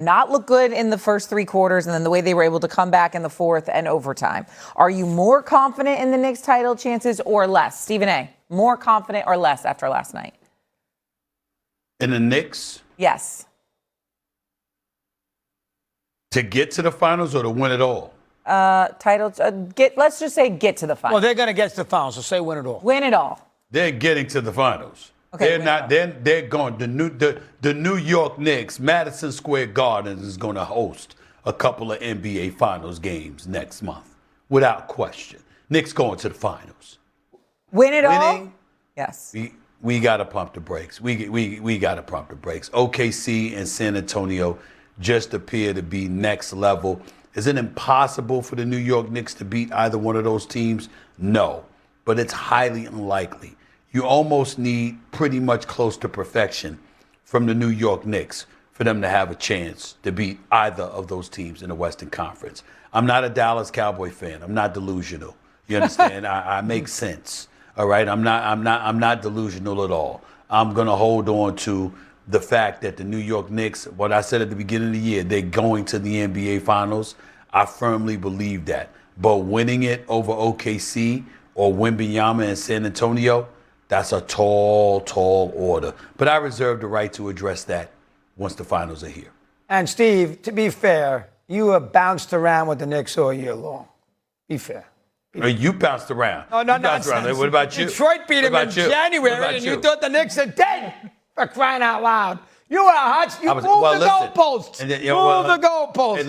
not look good in the first three quarters, and then the way they were able to come back in the fourth and overtime. Are you more confident in the Knicks' title chances or less? Stephen A., more confident or less after last night? In the Knicks? Yes. To get to the finals or to win it all? Let's just say get to the finals. Well, they're going to get to the finals, so say win it all. Win it all. They're getting to the finals. Okay, They're going. The New York Knicks, Madison Square Garden is going to host a couple of NBA Finals games next month, without question. Knicks going to the finals. Win it all? Yes. We got to pump the brakes. We got to pump the brakes. OKC and San Antonio just appear to be next level. Is it impossible for the New York Knicks to beat either one of those teams? No, but it's highly unlikely. You almost need pretty much close to perfection from the New York Knicks for them to have a chance to beat either of those teams in the Western Conference. I'm not a Dallas Cowboy fan. I'm not delusional. You understand? I make sense. All right. I'm not delusional at all. I'm gonna hold on to the fact that the New York Knicks, what I said at the beginning of the year, they're going to the NBA Finals. I firmly believe that. But winning it over OKC or Wembanyama and San Antonio, that's a tall, tall order. But I reserve the right to address that once the finals are here. And Steve, to be fair, you have bounced around with the Knicks all year long. Be fair. You bounced around. Oh, no, nonsense. What about you? Detroit beat him in January, and you thought the Knicks are dead, for crying out loud. You were hot. You moved the goalposts. Move the goalposts. Hey,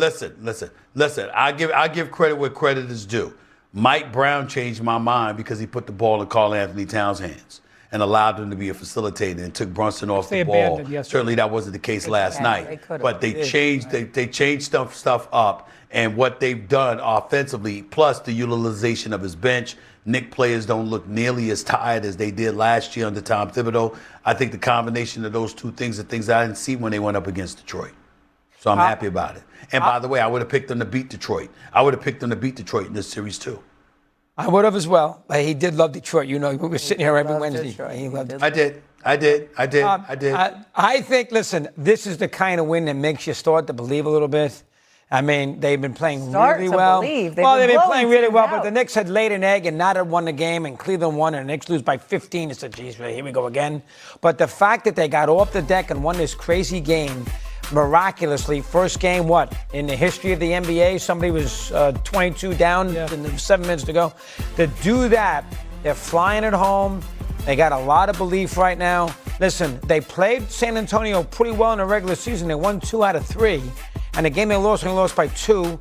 listen. I give credit where credit is due. Mike Brown changed my mind because he put the ball in Karl Anthony Towns' hands and allowed him to be a facilitator and took Brunson off the ball. Certainly that wasn't the case last night. But they changed stuff up, and what they've done offensively, plus the utilization of his bench. Knicks players don't look nearly as tired as they did last year under Tom Thibodeau. I think the combination of those two things are things I didn't see when they went up against Detroit. So I'm happy about it. And by the way, I would have picked them to beat Detroit. I would have picked them to beat Detroit in this series too. I would have as well. He did love Detroit. You know, we were sitting here every Wednesday. He loved it. I did. I think, listen, this is the kind of win that makes you start to believe a little bit. I mean, they've been playing really well. They've been playing really well, but the Knicks had laid an egg and not had won the game, and Cleveland won, and the Knicks lose by 15. It's like, geez, here we go again. But the fact that they got off the deck and won this crazy game miraculously, first game, in the history of the NBA, somebody was 22 down in 7 minutes to go. To do that, they're flying at home. They got a lot of belief right now. Listen, they played San Antonio pretty well in the regular season. They won 2 out of 3. And the game they lost by 2.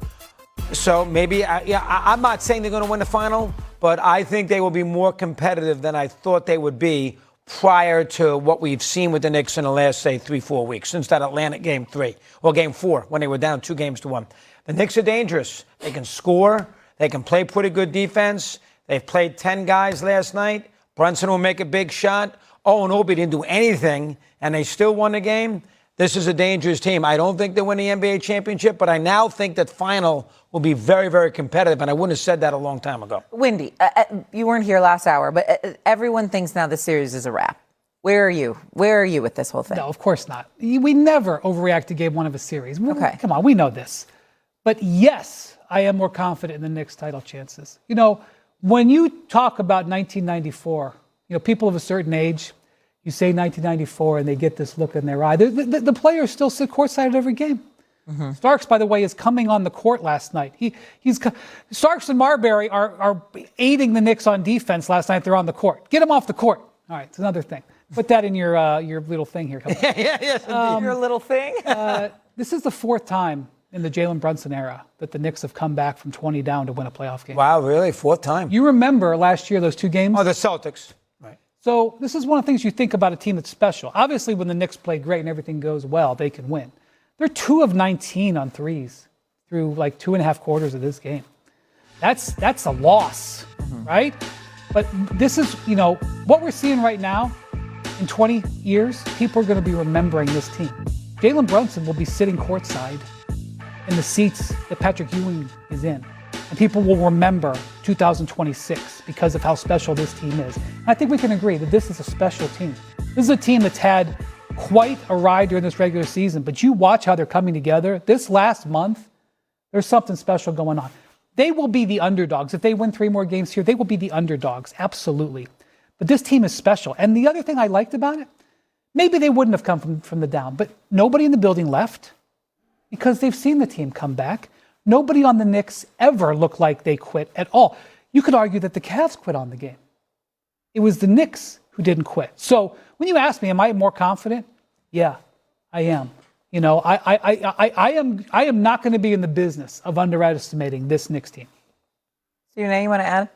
So maybe, I'm not saying they're going to win the final, but I think they will be more competitive than I thought they would be prior to what we've seen with the Knicks in the last, say, 3-4 weeks, since that Atlanta game 3, or game 4, when they were down 2-1. The Knicks are dangerous. They can score. They can play pretty good defense. They've played 10 guys last night. Brunson will make a big shot. And Obi didn't do anything, and they still won the game. This is a dangerous team. I don't think they win the NBA championship, but I now think that final will be very, very competitive, and I wouldn't have said that a long time ago. Wendy, you weren't here last hour, but everyone thinks now this series is a wrap. Where are you? Where are you with this whole thing? No, of course not. We never overreact to game 1 of a series. Okay. Come on, we know this. But yes, I am more confident in the Knicks' title chances. You know, when you talk about 1994, people of a certain age, you say 1994 and they get this look in their eye. The players still sit courtside at every game. Mm-hmm. Starks, by the way, is coming on the court last night. Starks and Marbury are aiding the Knicks on defense last night. They're on the court. Get them off the court. All right, it's another thing. Put that in your little thing here. Yes, your little thing. This is the 4th time in the Jalen Brunson era that the Knicks have come back from 20 down to win a playoff game. Wow, really? 4th time? You remember last year those 2 games? Oh, the Celtics. Right. So this is one of the things you think about a team that's special. Obviously, when the Knicks play great and everything goes well, they can win. They're 2 of 19 on threes through like 2.5 quarters of this game. That's a loss, right? But this is, what we're seeing right now. In 20 years, people are going to be remembering this team. Jalen Brunson will be sitting courtside in the seats that Patrick Ewing is in. And people will remember 2026 because of how special this team is. And I think we can agree that this is a special team. This is a team that's had quite a ride during this regular season, but you watch how they're coming together. This last month, there's something special going on. They will be the underdogs. If they win 3 more games here, they will be the underdogs, absolutely. But this team is special. And the other thing I liked about it, maybe they wouldn't have come from the down, but nobody in the building left because they've seen the team come back. Nobody on the Knicks ever looked like they quit at all. You could argue that the Cavs quit on the game. It was the Knicks who didn't quit. So when you ask me, am I more confident? Yeah, I am. You know, I am not going to be in the business of underestimating this Knicks team. Stephen A., you want to add?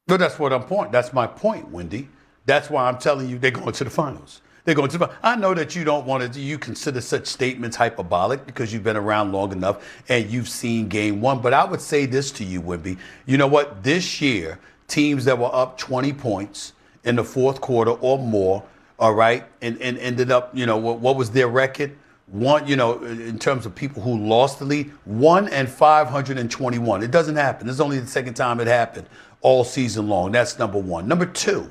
No, that's what I'm point. That's my point, Wendy. That's why I'm telling you they're going to the finals. They're going to the finals. I know that you don't want to, you consider such statements hyperbolic because you've been around long enough and you've seen game one. But I would say this to you, Wendy. You know what? This year, teams that were up 20 points in the fourth quarter or more, all right, and ended up, you know, what was their record? One, you know, in terms of people who lost the lead, 1-521. It doesn't happen. This is only the second time it happened all season long. That's number one. Number two,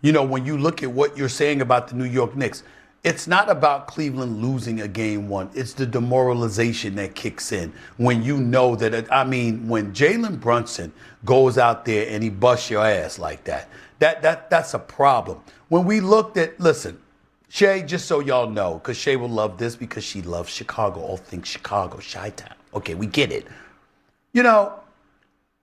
you know, when you look at what you're saying about the New York Knicks, it's not about Cleveland losing a game one. It's the demoralization that kicks in when you know that, when Jalen Brunson goes out there and he busts your ass like that, that's a problem. When we looked at, listen, Shay, just so y'all know, because Shay will love this because she loves Chicago, all things Chicago, Chi-Town. Okay, we get it. You know,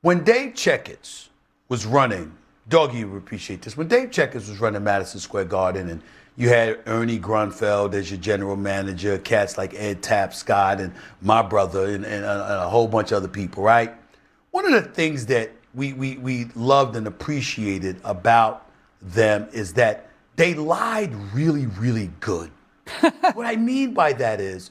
when Dave Checketts was running, Doggy would appreciate this, when Dave Checketts was running Madison Square Garden and you had Ernie Grunfeld as your general manager, cats like Ed Tapscott and my brother and a whole bunch of other people, right? One of the things that we loved and appreciated about them is that they lied really, really good. What I mean by that is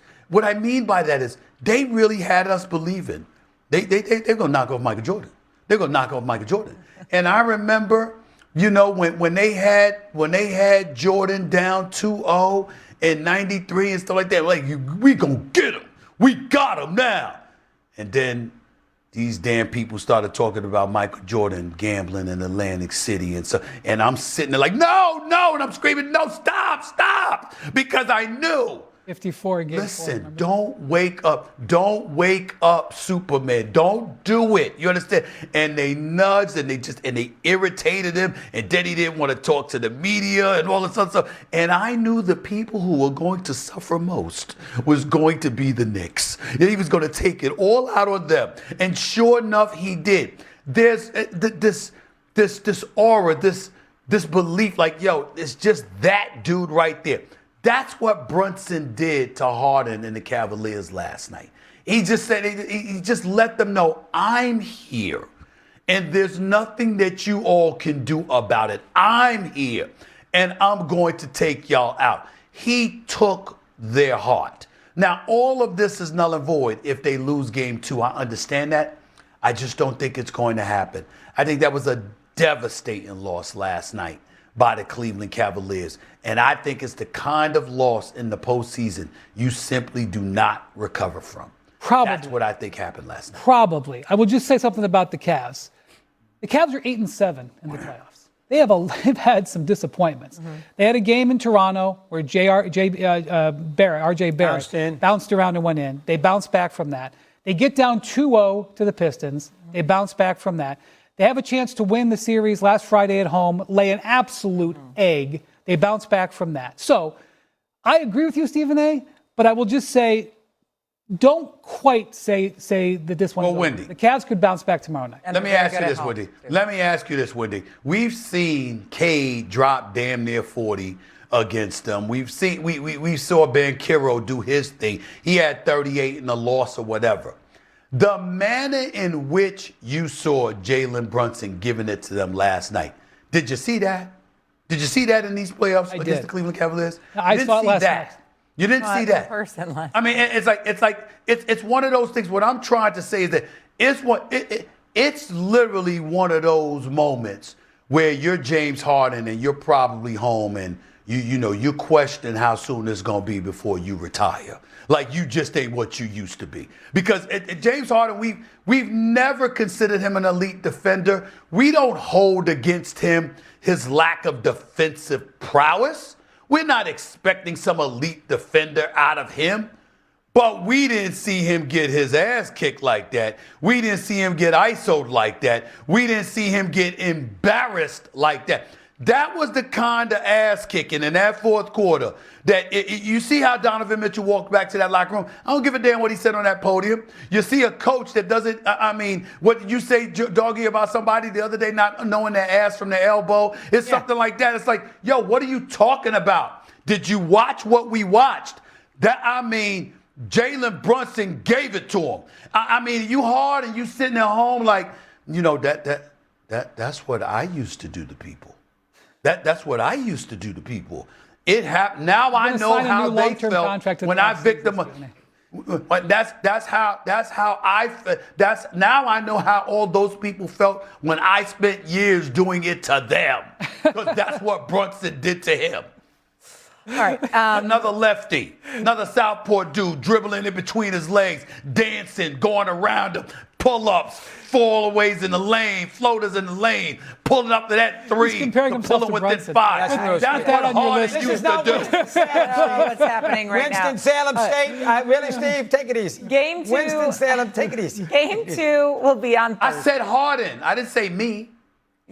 they really had us believing they're gonna knock off Michael Jordan. They're gonna knock off Michael Jordan. And I remember, you know, when they had Jordan down 2-0 in '93 and stuff like that, like we gonna get him. We got him now. And then these damn people started talking about Michael Jordan gambling in Atlantic City and I'm sitting there like, no, and I'm screaming, no, stop, because I knew. 54 in game 4. Listen, don't wake up, Superman. Don't do it. You understand? And they nudged and they irritated him, and then he didn't want to talk to the media and all this other stuff. And I knew the people who were going to suffer most was going to be the Knicks. And he was going to take it all out on them. And sure enough, he did. There's this aura, this belief, like, yo, it's just that dude right there. That's what Brunson did to Harden and the Cavaliers last night. He just said, he just let them know, I'm here. And there's nothing that you all can do about it. I'm here. And I'm going to take y'all out. He took their heart. Now, all of this is null and void if they lose game 2. I understand that. I just don't think it's going to happen. I think that was a devastating loss last night by the Cleveland Cavaliers. And I think it's the kind of loss in the postseason you simply do not recover from. Probably. That's what I think happened last night. Probably. I will just say something about the Cavs. The Cavs are 8-7 in the playoffs. They've had some disappointments. Mm-hmm. They had a game in Toronto where RJ Barrett bounced around and went in. They bounced back from that. They get down 2-0 to the Pistons. They bounce back from that. They have a chance to win the series last Friday at home, lay an absolute egg. They bounce back from that. So I agree with you, Stephen A., but I will just say, don't quite say that this one. Well, Wendy, the Cavs could bounce back tomorrow night. Let me ask you this, Wendy. We've seen Cade drop damn near 40 against them. We saw Ben Kiro do his thing. He had 38 in a loss or whatever. The manner in which you saw Jalen Brunson giving it to them last night, did you see that? Did you see that in these playoffs against the Cleveland Cavaliers? I saw it last night. You didn't see that. Person I mean, it's one of those things. What I'm trying to say is that it's literally one of those moments where you're James Harden and you're probably home and you question how soon it's gonna be before you retire. Like you just ain't what you used to be. Because James Harden, we've never considered him an elite defender. We don't hold against him his lack of defensive prowess. We're not expecting some elite defender out of him. But we didn't see him get his ass kicked like that. We didn't see him get ISO'd like that. We didn't see him get embarrassed like that. That was the kind of ass kicking in that fourth quarter that you see how Donovan Mitchell walked back to that locker room. I don't give a damn what he said on that podium. You see a coach that doesn't, what did you say, Doggy, about somebody the other day not knowing their ass from their elbow? It's something like that. It's like, yo, what are you talking about? Did you watch what we watched? Jalen Brunson gave it to him. You hard and you sitting at home like, that's what I used to do to people. That's what I used to do to people. It happened. Now I know how they felt when I victim. Now I know how all those people felt when I spent years doing it to them. Because that's what Brunson did to him. All right. Another lefty, another southpaw dude dribbling in between his legs, dancing, going around him, pull-ups, fallaways in the lane, floaters in the lane, pulling up to that three, He's comparing to himself pull him to within Brunson. five. That's That's what what Harden used to do. What's happening right now? Winston-Salem State. Really, Steve? Take it easy. Game 2. Winston-Salem, take it easy. Game 2 will be on Thursday. I said Harden. I didn't say me.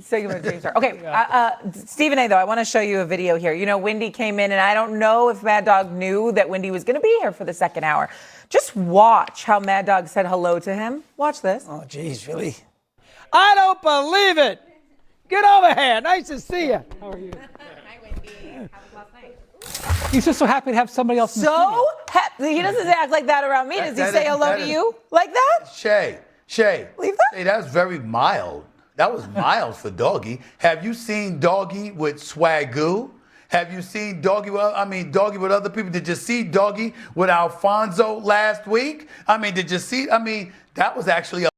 So you want James Harden. Okay, Stephen A., though, I want to show you a video here. Wendy came in, and I don't know if Mad Dog knew that Wendy was going to be here for the second hour. Just watch how Mad Dog said hello to him. Watch this. Oh, geez, really? I don't believe it. Get over here. Nice to see you. How are you? Hi, Wendy. How was last night? He's just so happy to have somebody else in the studio. So happy. He doesn't act like that around me. Does he say hello to you like that? Shay. Leave that? Hey, that's very mild. That was mild for Doggy. Have you seen Doggy with Swagoo? Have you seen Doggy with other people? Did you see Doggy with Alfonso last week? Did you see? That was actually a